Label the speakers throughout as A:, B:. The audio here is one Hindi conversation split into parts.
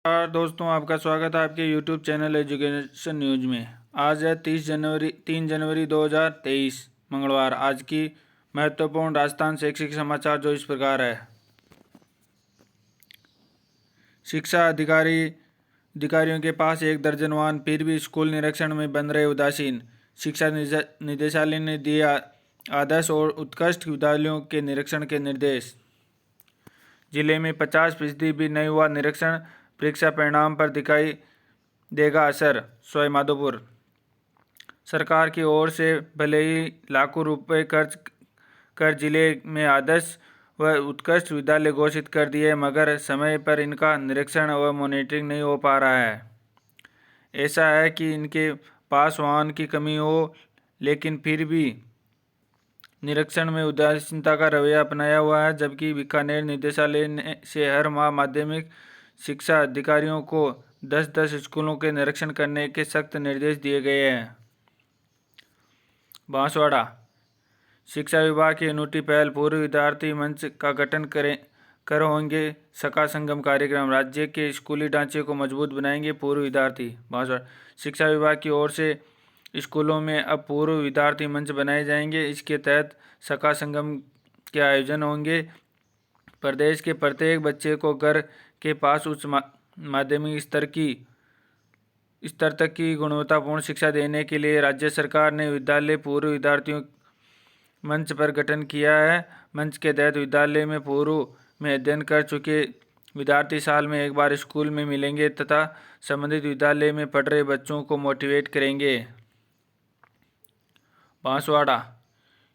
A: नमस्कार दोस्तों, आपका स्वागत है आपके YouTube चैनल एजुकेशन न्यूज में। आज है 3 जनवरी 2023 मंगलवार। आज की महत्वपूर्ण राजस्थान शैक्षिक समाचार जो इस प्रकार है। शिक्षा अधिकारियों के पास एक दर्जन वाहन, फिर भी स्कूल निरीक्षण में बन रहे उदासीन। शिक्षा निदेशालय ने दिया आदर्श और उत्कृष्ट विद्यालयों के निरीक्षण के निर्देश। जिले में 50% भी नहीं हुआ निरीक्षण, परीक्षा परिणाम पर दिखाई देगा असर। सवाई माधोपुर। सरकार की ओर से भले ही लाखों रुपए खर्च कर जिले में आदर्श व उत्कृष्ट विद्यालय घोषित कर दिए, मगर समय पर इनका निरीक्षण व मॉनिटरिंग नहीं हो पा रहा है। ऐसा है कि इनके पास वाहन की कमी हो, लेकिन फिर भी निरीक्षण में उदासीनता का रवैया अपनाया हुआ है। जबकि बीकानेर निदेशालय से हर माह माध्यमिक शिक्षा अधिकारियों को 10-10 स्कूलों के निरीक्षण करने के सख्त निर्देश दिए गए हैं। बांसवाड़ा। शिक्षा विभाग की अनूठी पहल, पूर्व विद्यार्थी मंच का गठन कर होंगे सखा संगम कार्यक्रम। राज्य के स्कूली ढांचे को मजबूत बनाएंगे पूर्व विद्यार्थी। बांसवाड़ा। शिक्षा विभाग की ओर से स्कूलों में अब पूर्व विद्यार्थी मंच बनाए जाएंगे। इसके तहत सखा संगम के आयोजन होंगे। प्रदेश के प्रत्येक बच्चे को घर के पास उच्च माध्यमिक स्तर तक की गुणवत्तापूर्ण शिक्षा देने के लिए राज्य सरकार ने विद्यालय पूर्व विद्यार्थियों मंच पर गठन किया है। मंच के तहत विद्यालय में पूर्व में अध्ययन कर चुके विद्यार्थी साल में एक बार स्कूल में मिलेंगे तथा संबंधित विद्यालय में पढ़ रहे बच्चों को मोटिवेट करेंगे। बांसवाड़ा।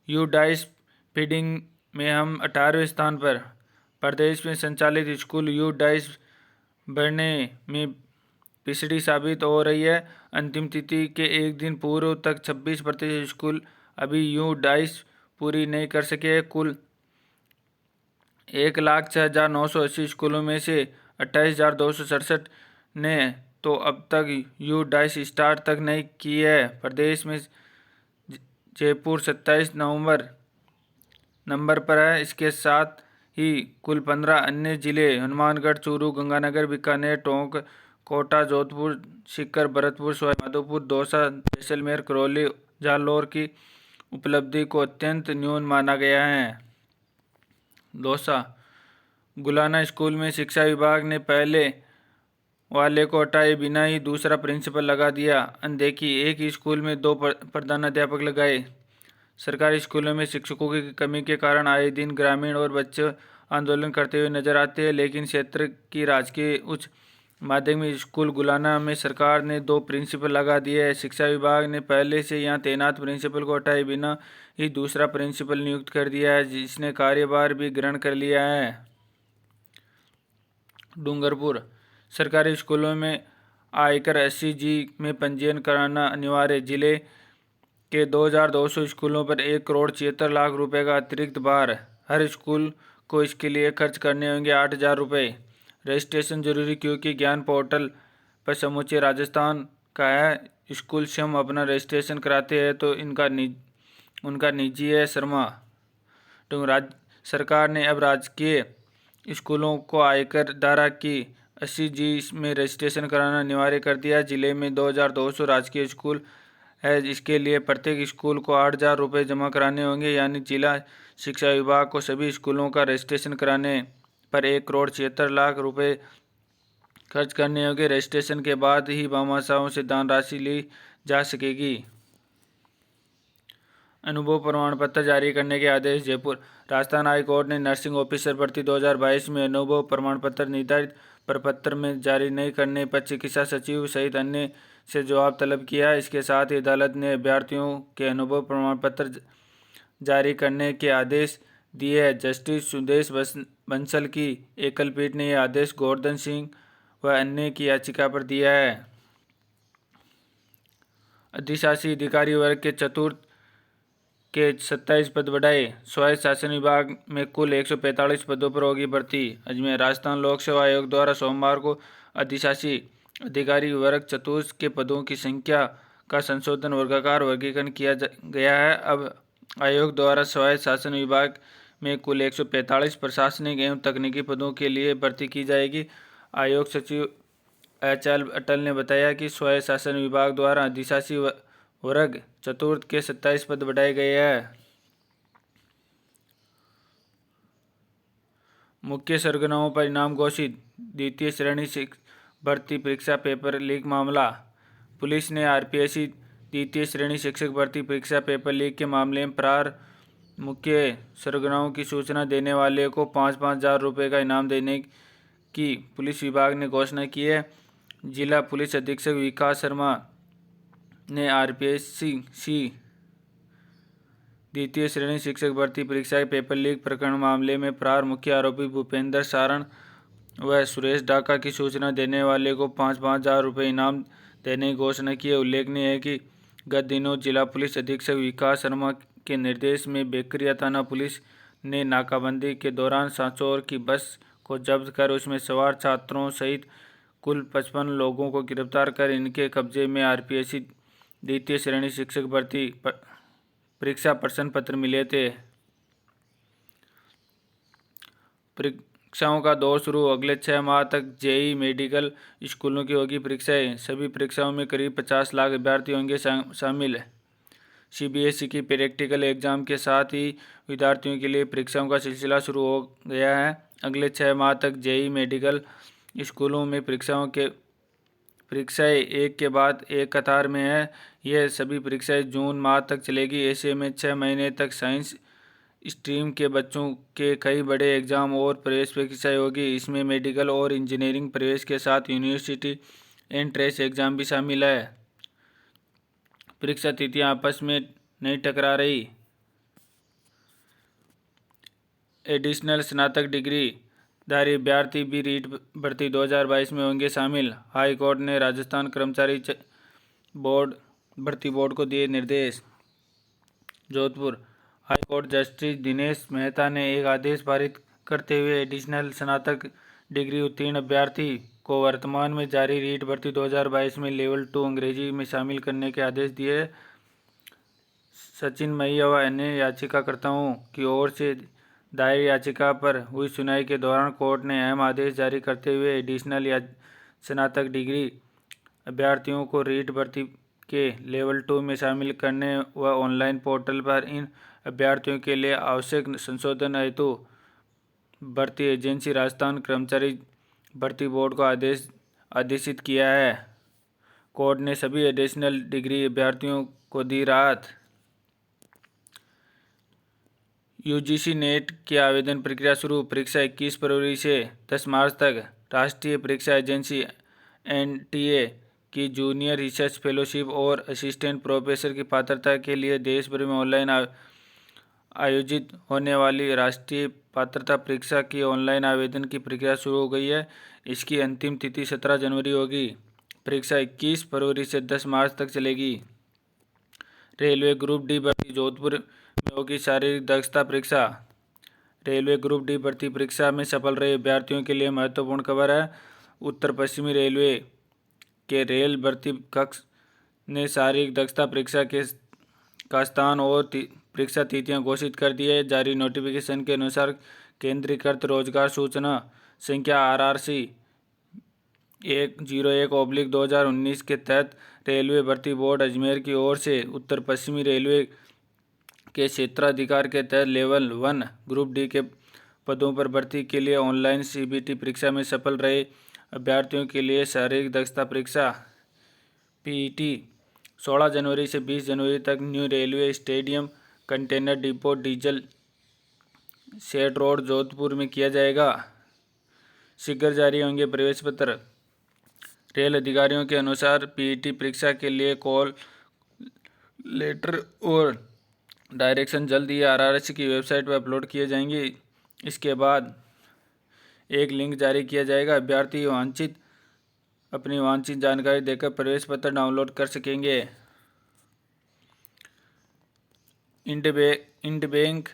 A: यू डाइस फीडिंग में हम 18वें स्थान पर। प्रदेश में संचालित स्कूल यू डाइस बढ़ने में पिछड़ी साबित हो रही है। अंतिम तिथि के एक दिन पूर्व तक 26% स्कूल अभी यू डाइस पूरी नहीं कर सके। कुल 1,06,980 स्कूलों में से 28,267 ने तो अब तक यू डाइस स्टार्ट तक नहीं की है। प्रदेश में जयपुर 27 नंबर पर है। इसके साथ ही कुल 15 अन्य जिले हनुमानगढ़, चूरू, गंगानगर, बीकानेर, टोंक, कोटा, जोधपुर, सीकर, भरतपुर, सवाई माधोपुर, दौसा, जैसलमेर, करौली, जालौर की उपलब्धि को अत्यंत न्यून माना गया है। दौसा। गुलाना स्कूल में शिक्षा विभाग ने पहले वाले को हटाए बिना ही दूसरा प्रिंसिपल लगा दिया। अनदेखी। एक ही स्कूल में 2 प्रधानाध्यापक लगाए। सरकारी स्कूलों में शिक्षकों की कमी के कारण आए दिन ग्रामीण और बच्चे आंदोलन करते हुए नजर आते हैं, लेकिन क्षेत्र की राजकीय उच्च माध्यमिक स्कूल गुलाना में सरकार ने 2 प्रिंसिपल लगा दिए है। शिक्षा विभाग ने पहले से यहाँ तैनात प्रिंसिपल को हटाए बिना ही दूसरा प्रिंसिपल नियुक्त कर दिया है, जिसने कार्यभार भी ग्रहण कर लिया है। डूंगरपुर। सरकारी स्कूलों में आयकर 80G में पंजीयन कराना अनिवार्य। जिले के 2,200 स्कूलों पर 1,76,00,000 रुपये का अतिरिक्त भार। हर स्कूल को इसके लिए खर्च करने होंगे 8,000 रुपये। रजिस्ट्रेशन जरूरी, क्योंकि ज्ञान पोर्टल पर समूचे राजस्थान का है। स्कूल स्वयं अपना रजिस्ट्रेशन कराते हैं तो उनका निजी है। शर्मा। तो सरकार ने अब राजकीय स्कूलों को आयकर धारा की 80G में रजिस्ट्रेशन कराना अनिवार्य कर दिया। जिले में 2,200 राजकीय स्कूल है। इसके लिए प्रत्येक स्कूल को 8,000 रुपये जमा कराने होंगे, यानी जिला शिक्षा विभाग को सभी स्कूलों का रजिस्ट्रेशन कराने पर 1,76,00,000 रुपये खर्च करने होंगे। रजिस्ट्रेशन के बाद ही भामाशाहों से दान राशि ली जा सकेगी। अनुभव प्रमाण पत्र जारी करने के आदेश। जयपुर। राजस्थान हाई कोर्ट ने नर्सिंग ऑफिसर भर्ती 2022 में अनुभव प्रमाण पत्र निर्धारित प्रपत्र में जारी नहीं करने पर चिकित्सा सचिव सहित अन्य से जवाब तलब किया। इसके साथ ही अदालत ने अभ्यर्थियों के अनुभव प्रमाण पत्र जारी करने के आदेश दिए हैं। जस्टिस सुदेश बंसल की एकल पीठ ने यह आदेश गोवर्धन सिंह व अन्य की याचिका पर दिया है। अधिशासी अधिकारी वर्ग के चतुर्थ के 27 पद बढ़ाए। स्वायत्त शासन विभाग में कुल 145 पदों पर होगी भर्ती। अजमेर। राजस्थान लोक सेवा आयोग द्वारा सोमवार को अधिशासी अधिकारी वर्ग चतुर्थ के पदों की संख्या का संशोधन वर्गीकरण किया गया है। अब आयोग द्वारा स्वायत्त शासन विभाग में कुल 145 प्रशासनिक एवं तकनीकी पदों के लिए भर्ती की जाएगी। आयोग सचिव एच.एल. अटल ने बताया कि स्वायत्त शासन विभाग द्वारा अधिशासी वर्ग चतुर्थ के 27 पद बढ़ाए गए हैं। मुख्य सरगनाओं पर इनाम घोषित। द्वितीय श्रेणी भर्ती परीक्षा पेपर लीक मामला। पुलिस ने आरपीएससी द्वितीय श्रेणी शिक्षक भर्ती परीक्षा पेपर लीक के मामले में फरार मुख्य सरगनाओं की सूचना देने वाले को 5,000 रुपये का इनाम देने की पुलिस विभाग ने घोषणा की है। जिला पुलिस अधीक्षक विकास शर्मा ने आरपीएससी द्वितीय श्रेणी शिक्षक भर्ती परीक्षा के पेपर लीक प्रकरण मामले में फरार मुख्य आरोपी भूपेंद्र सारण व सुरेश डाका की सूचना देने वाले को 5,000 रुपये इनाम देने की घोषणा की है। उल्लेखनीय है कि गत दिनों जिला पुलिस अधीक्षक विकास शर्मा के निर्देश में बेकरिया थाना पुलिस ने नाकाबंदी के दौरान सांचौर की बस को जब्त कर उसमें सवार छात्रों सहित कुल 55 लोगों को गिरफ्तार कर इनके कब्जे में आरपीएससी द्वितीय श्रेणी शिक्षक भर्ती परीक्षा प्रश्न पत्र मिले थे। परीक्षाओं का दौर शुरू। अगले 6 माह तक जेईई मेडिकल स्कूलों की होगी परीक्षाएं। सभी परीक्षाओं में करीब 50 लाख अभ्यर्थी होंगे शामिल। सीबीएसई की प्रैक्टिकल एग्जाम के साथ ही विद्यार्थियों के लिए परीक्षाओं का सिलसिला शुरू हो गया है। अगले 6 माह तक जेईई मेडिकल स्कूलों में परीक्षाएं एक के बाद एक कतार में है। यह सभी परीक्षाएं जून माह तक चलेगी। ऐसे में 6 महीने तक साइंस स्ट्रीम के बच्चों के कई बड़े एग्जाम और प्रवेश परीक्षाएं होगी। इसमें मेडिकल और इंजीनियरिंग प्रवेश के साथ यूनिवर्सिटी एंट्रेंस एग्जाम भी शामिल है। परीक्षा तिथियां आपस में नहीं टकरा रही। एडिशनल स्नातक डिग्री धारी अभ्यर्थी भी रीट भर्ती 2022 में होंगे शामिल। हाई कोर्ट ने राजस्थान कर्मचारी भर्ती बोर्ड को दिए निर्देश। Jodhpur high court justice Dinesh Mehta ने एक आदेश पारित करते हुए एडिशनल स्नातक डिग्री उत्तीर्ण अभ्यर्थी को वर्तमान में जारी रीट भर्ती 2022 में लेवल 2 अंग्रेजी में शामिल करने के आदेश दिए। सचिन मैया व अन्य याचिकाकर्ताओं की ओर से दायर याचिका पर हुई सुनवाई के दौरान कोर्ट ने अहम आदेश जारी करते हुए एडिशनल या स्नातक डिग्री अभ्यर्थियों को रीट भर्ती के लेवल 2 में शामिल करने व ऑनलाइन पोर्टल पर इन अभ्यर्थियों के लिए आवश्यक संशोधन हेतु भर्ती एजेंसी राजस्थान कर्मचारी भर्ती बोर्ड को आदेशित किया है। कोर्ट ने सभी एडिशनल डिग्री अभ्यर्थियों को दी राहत। यूजीसी नेट की आवेदन प्रक्रिया शुरू। परीक्षा 21 फरवरी से 10 मार्च तक। राष्ट्रीय परीक्षा एजेंसी एनटीए की जूनियर रिसर्च फेलोशिप और असिस्टेंट प्रोफेसर की पात्रता के लिए देश भर में ऑनलाइन आयोजित होने वाली राष्ट्रीय पात्रता परीक्षा की ऑनलाइन आवेदन की प्रक्रिया शुरू हो गई है। इसकी अंतिम तिथि 17 जनवरी होगी। परीक्षा 21 फरवरी से 10 मार्च तक चलेगी। रेलवे ग्रुप डी भर्ती जोधपुर में होगी शारीरिक दक्षता परीक्षा। रेलवे ग्रुप डी भर्ती परीक्षा में सफल रहे अभ्यर्थियों के लिए महत्वपूर्ण खबर है। उत्तर पश्चिमी रेलवे के रेल भर्ती कक्ष ने शारीरिक दक्षता परीक्षा का स्थान और परीक्षा तिथियां घोषित कर दी है। जारी नोटिफिकेशन के अनुसार केंद्रीकृत रोजगार सूचना संख्या RRC 101/2019 के तहत रेलवे भर्ती बोर्ड अजमेर की ओर से उत्तर पश्चिमी रेलवे के क्षेत्राधिकार के तहत लेवल 1 ग्रुप डी के पदों पर भर्ती के लिए ऑनलाइन सीबीटी परीक्षा में सफल रहे अभ्यर्थियों के लिए शारीरिक दक्षता परीक्षा पीईटी 16 जनवरी से 20 जनवरी तक new railway stadium container depot diesel shed road Jodhpur में किया जाएगा। शीघ्र जारी होंगे प्रवेश पत्र। रेल अधिकारियों के अनुसार पीईटी परीक्षा के लिए कॉल लेटर और डायरेक्शन जल्द ही RRC की वेबसाइट पर अपलोड किए जाएंगे। इसके बाद एक लिंक जारी किया जाएगा। अभ्यर्थी अपनी वांछित जानकारी देकर प्रवेश पत्र डाउनलोड कर सकेंगे। Ind Bank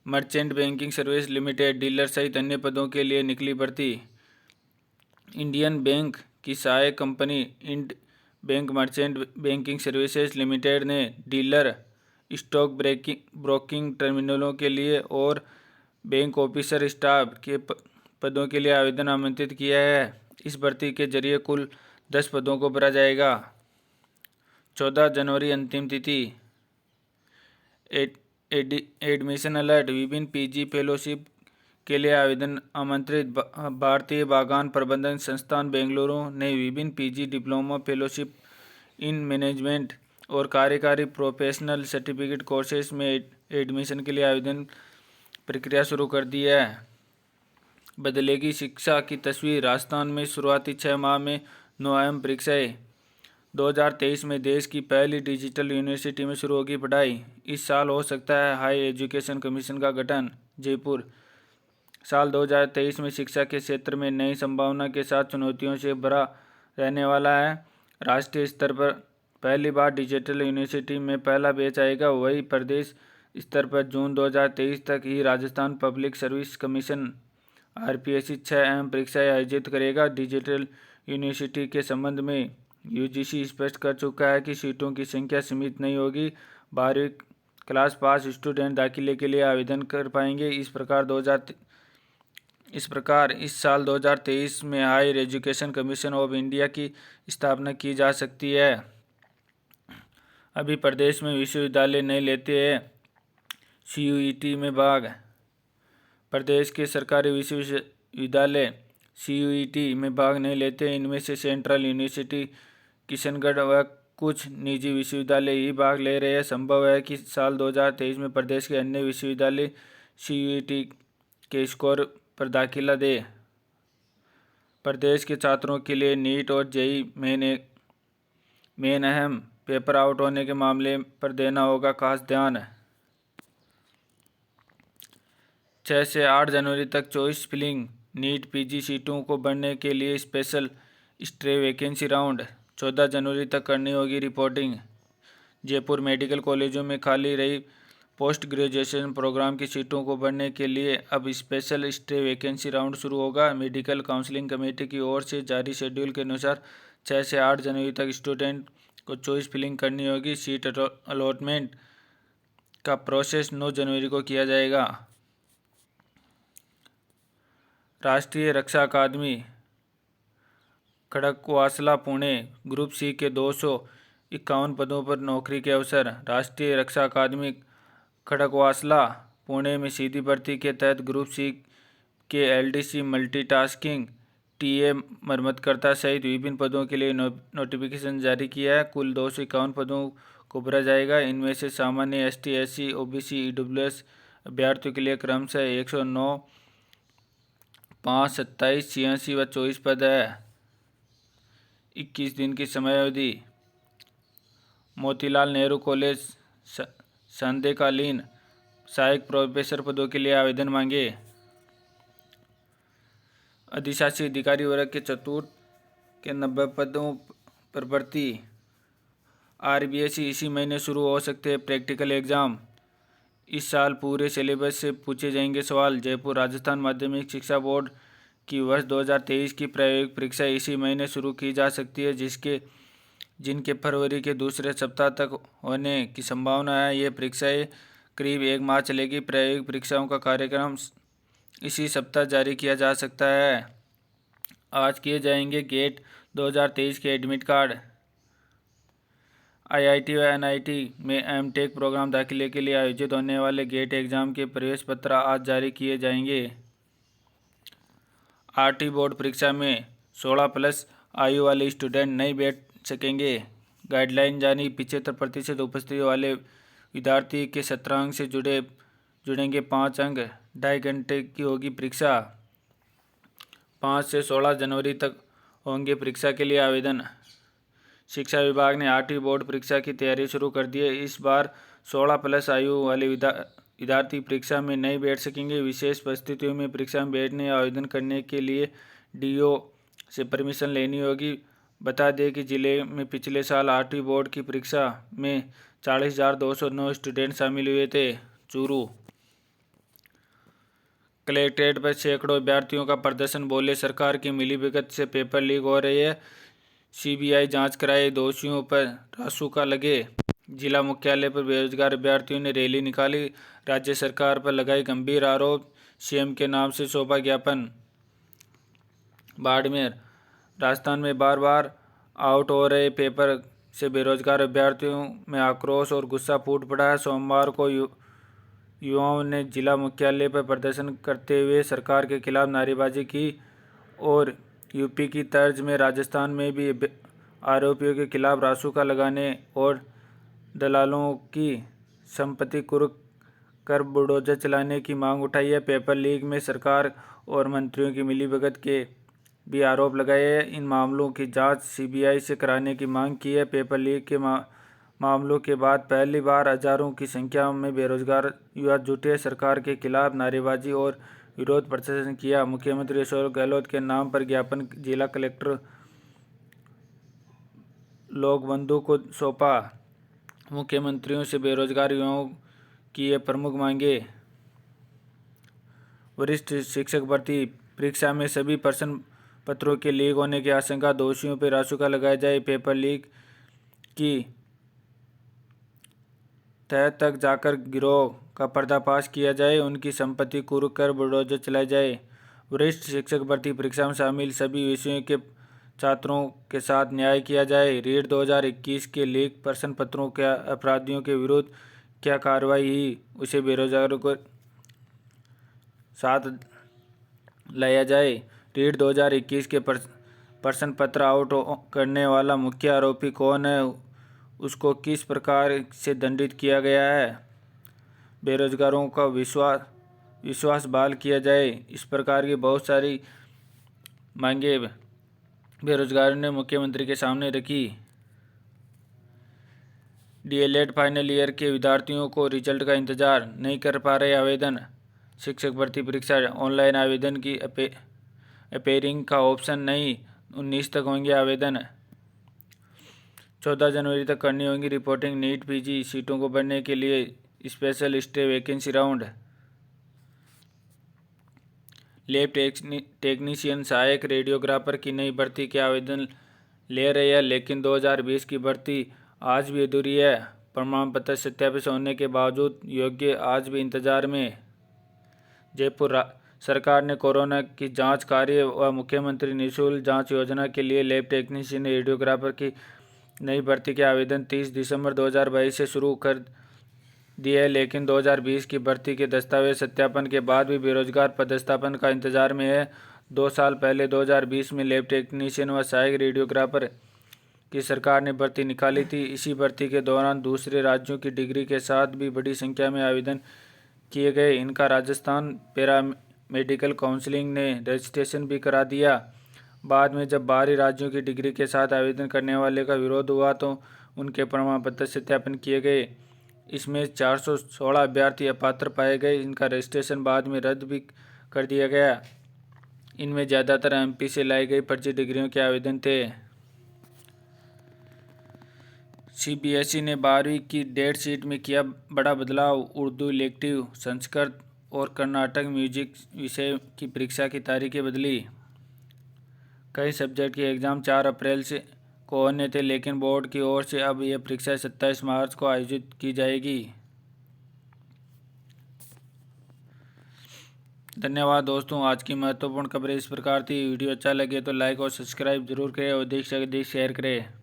A: Merchant Banking Service Limited dealer सहित अन्य पदों के लिए निकली भर्ती। इंडियन बैंक की सहायक company Ind Bank Merchant Banking Services Limited ने डीलर स्टॉक ब्रोकिंग टर्मिनलों के लिए और बैंक ऑफिसर स्टाफ के पदों के लिए आवेदन आमंत्रित किया है। इस भर्ती के जरिए कुल 10 पदों को भरा जाएगा। 14 जनवरी अंतिम तिथि। Admission alert. विभिन्न पीजी फेलोशिप के लिए आवेदन आमंत्रित। भारतीय बागान प्रबंधन संस्थान बेंगलुरु ने विभिन्न PG diploma fellowship in management और कार्यकारी प्रोफेशनल सर्टिफिकेट कोर्सेज में एडमिशन के लिए आवेदन प्रक्रिया शुरू कर दी है। बदलेगी शिक्षा की तस्वीर। राजस्थान में शुरुआती 6 माह में 9 अहम परीक्षाएं। 2023 में देश की पहली डिजिटल यूनिवर्सिटी में शुरू होगी पढ़ाई। इस साल हो सकता है हाई एजुकेशन कमीशन का गठन। जयपुर। साल 2023 में शिक्षा के क्षेत्र में नई संभावना के साथ चुनौतियों से भरा रहने वाला है। राष्ट्रीय स्तर पर पहली बार डिजिटल यूनिवर्सिटी में पहला बैच आएगा। वही प्रदेश स्तर पर जून 2023 तक ही Rajasthan public service commission RPSC 6 अहम परीक्षाएं आयोजित करेगा। डिजिटल यूनिवर्सिटी के संबंध में यूजीसी स्पष्ट कर चुका है कि सीटों की संख्या सीमित नहीं होगी। 12वीं क्लास पास स्टूडेंट दाखिले के लिए आवेदन कर पाएंगे। इस साल 2023 में Higher Education Commission of India की स्थापना की जा सकती है। अभी प्रदेश में विश्वविद्यालय नहीं लेते हैं सीयूईटी में भाग। प्रदेश के सरकारी विश्वविद्यालय सीयूईटी में भाग नहीं लेते। इनमें से सेंट्रल यूनिवर्सिटी किशनगढ़ व कुछ निजी विश्वविद्यालय ही भाग ले रहे हैं। संभव है कि साल 2023 में प्रदेश के अन्य विश्वविद्यालय सीयूईटी के स्कोर पर दाखिला दे। प्रदेश के छात्रों के लिए नीट और जेईई मेन अहम पेपर आउट होने के मामले पर देना होगा खास ध्यान। 6 से 8 जनवरी तक चॉइस फिलिंग। नीट पीजी सीटों को भरने के लिए स्पेशल स्ट्रे वैकेंसी राउंड 14 जनवरी तक करनी होगी रिपोर्टिंग। जयपुर। मेडिकल कॉलेजों में खाली रही पोस्ट ग्रेजुएशन प्रोग्राम की सीटों को भरने के लिए अब स्पेशल स्ट्रे वैकेंसी राउंड शुरू होगा। मेडिकल काउंसलिंग कमेटी की ओर से जारी शेड्यूल के अनुसार 6 से 8 जनवरी तक स्टूडेंट को चॉइस फिलिंग करनी होगी। सीट अलॉटमेंट का प्रोसेस 9 जनवरी को किया जाएगा। राष्ट्रीय रक्षा अकादमी खड़गवासला पुणे। ग्रुप सी के 251 पदों पर नौकरी के अवसर। राष्ट्रीय रक्षा अकादमी खड़गवासला पुणे में सीधी भर्ती के तहत ग्रुप सी के एलडीसी मल्टीटास्किंग टीए मरम्मतकर्ता सहित विभिन्न पदों के लिए नोटिफिकेशन जारी किया है। कुल 251 पदों को भरा जाएगा। इनमें से सामान्य एसटी एससी ओबीसी ईडब्ल्यूएस अभ्यर्थियों के लिए क्रमशः 109, 5, 27, 86 व 24 पद है। 21 दिन की समयावधि। मोतीलाल नेहरू कॉलेज संध्याकालीन सहायक प्रोफेसर पदों के लिए आवेदन मांगे। अधिशासी अधिकारी वर्ग के चतुर्थ के 90 पदों पर भर्ती। आरबीएसई इसी महीने शुरू हो सकते हैं प्रैक्टिकल एग्जाम। इस साल पूरे सिलेबस से पूछे जाएंगे सवाल। जयपुर। राजस्थान माध्यमिक शिक्षा बोर्ड की वर्ष 2023 की प्रायोगिक परीक्षाएं इसी महीने शुरू की जा सकती है, जिनके फरवरी के दूसरे सप्ताह तक होने की संभावना है। ये परीक्षाएं करीब 1 माह चलेगी। प्रायोगिक परीक्षाओं का कार्यक्रम इसी सप्ताह जारी किया जा सकता है। आज किए जाएंगे गेट 2023 के एडमिट कार्ड। आईआईटी व एनआईटी में एमटेक प्रोग्राम दाखिले के लिए आयोजित होने वाले गेट एग्जाम के प्रवेश पत्र आज जारी किए जाएंगे। आरटी बोर्ड परीक्षा में 16+ आयु वाले स्टूडेंट नहीं बैठ सकेंगे। गाइडलाइन जारी। 75% उपस्थिति वाले विद्यार्थी के 17 अंक से जुड़ेंगे 5 अंक। 2.5 घंटे की होगी परीक्षा। 5 से 16 जनवरी तक होंगे परीक्षा के लिए आवेदन। शिक्षा विभाग ने आरटी बोर्ड परीक्षा की तैयारी शुरू कर दी है। इस बार 16+ आयु वाले विद्यार्थी परीक्षा में नहीं बैठ सकेंगे। विशेष परिस्थितियों में परीक्षा में बैठने या आवेदन करने के लिए डीओ से परमिशन लेनी होगी। बता दें कि जिले में पिछले साल आरटी बोर्ड की परीक्षा में 40,209 स्टूडेंट शामिल हुए थे। चूरू। कलेक्ट्रेट पर सैकड़ों अभ्यर्थियों का प्रदर्शन। बोले सरकार की मिलीभगत से पेपर लीक हो रही है। सीबीआई जांच कराए। दोषियों पर रासुका लगे। जिला मुख्यालय पर बेरोजगार अभ्यर्थियों ने रैली निकाली। राज्य सरकार पर लगाए गंभीर आरोप। सीएम के नाम से सौंपा ज्ञापन। बाड़मेर। राजस्थान में बार बार आउट हो रहे पेपर से बेरोजगार अभ्यर्थियों में आक्रोश और गुस्सा फूट पड़ा है। सोमवार को युवाओं ने जिला मुख्यालय पर प्रदर्शन करते हुए सरकार के खिलाफ नारेबाजी की और यूपी की तर्ज में राजस्थान में भी आरोपियों के खिलाफ रासुका लगाने और दलालों की संपत्ति कुर्क कर बुलडोजर चलाने की मांग उठाई है। पेपर लीक में सरकार और मंत्रियों की मिलीभगत के भी आरोप लगाए हैं। इन मामलों की जांच सीबीआई से कराने की मांग की है। पेपर लीक के मामलों के बाद पहली बार हजारों की संख्या में बेरोजगार युवा जुटे सरकार के खिलाफ नारेबाजी और विरोध प्रदर्शन किया। मुख्यमंत्री अशोक गहलोत के नाम पर ज्ञापन जिला कलेक्टर लोकबंधु को सौंपा। मुख्यमंत्रियों से बेरोजगार युवाओं की ये प्रमुख मांगे। वरिष्ठ शिक्षक भर्ती परीक्षा में सभी प्रश्न पत्रों के लीक होने की आशंका, दोषियों पर रासुका लगाया जाए, पेपर लीक की तह तक जाकर गिरोह का पर्दाफाश किया जाए, उनकी संपत्ति कुर्क कर बुलडोजर चलाए जाए। वरिष्ठ शिक्षक भर्ती परीक्षा में शामिल सभी विषयों के छात्रों के साथ न्याय किया जाए। रीट 2021 के लीक प्रश्न पत्रों के अपराधियों के विरुद्ध क्या कार्रवाई हुई, उसे बेरोजगारों को साथ लाया जाए। रीट 2021 के प्रश्न पत्र आउट करने वाला मुख्य आरोपी कौन है, उसको किस प्रकार से दंडित किया गया है, बेरोजगारों का विश्वास बहाल किया जाए। इस प्रकार की बहुत सारी मांगे बेरोजगारों ने मुख्यमंत्री के सामने रखी। डीएलएड फाइनल ईयर के विद्यार्थियों को रिजल्ट का इंतजार, नहीं कर पा रहे आवेदन। शिक्षक भर्ती परीक्षा ऑनलाइन आवेदन की अपेयरिंग का ऑप्शन नहीं, 19 तक होंगे आवेदन। 14 जनवरी तक करनी होगी रिपोर्टिंग। नीट पीजी सीटों को भरने के लिए special stay vacancy round. Lab technician, सहायक रेडियोग्राफर की नई भर्ती के आवेदन ले रहे हैं, लेकिन 2020 की भर्ती आज भी अधूरी है। प्रमाण पत्र सत्यापित होने के बावजूद योग्य आज भी इंतजार में। जयपुर सरकार ने कोरोना की जांच कार्य व मुख्यमंत्री निःशुल्क जांच योजना के लिए लैब टेक्नीशियन रेडियोग्राफर की नई भर्ती के आवेदन 30 दिसंबर 2022 से शुरू कर दिए, लेकिन 2020 की भर्ती के दस्तावेज सत्यापन के बाद भी बेरोजगार पदस्थापन का इंतजार में है। 2 साल पहले 2020 में लैब टेक्नीशियन व सहायक रेडियोग्राफर की सरकार ने भर्ती निकाली थी। इसी भर्ती के दौरान दूसरे राज्यों की डिग्री के साथ भी बड़ी संख्या में आवेदन किए गए। इनका राजस्थान पैरा मेडिकल काउंसिलिंग ने रजिस्ट्रेशन भी करा दिया। बाद में जब बाहरी राज्यों की डिग्री के साथ आवेदन करने वाले का विरोध हुआ तो उनके प्रमाण पत्र सत्यापन किए गए। इसमें 416 अभ्यर्थी अपात्र पाए गए। इनका रजिस्ट्रेशन बाद में रद्द भी कर दिया गया। इनमें ज़्यादातर एमपी से लाई गई फर्जी डिग्रियों के आवेदन थे। सीबीएसई ने 12वीं की डेट शीट में किया बड़ा बदलाव। उर्दू इलेक्टिव, संस्कृत और कर्नाटक म्यूजिक विषय की परीक्षा की तारीखें बदली। कई सब्जेक्ट के एग्ज़ाम 4 अप्रैल से को होने थे, लेकिन बोर्ड की ओर से अब यह परीक्षा 27 मार्च को आयोजित की जाएगी। धन्यवाद दोस्तों, आज की महत्वपूर्ण खबरें इस प्रकार थी। वीडियो अच्छा लगे तो लाइक और सब्सक्राइब जरूर करें और अधिक से अधिक शेयर करें।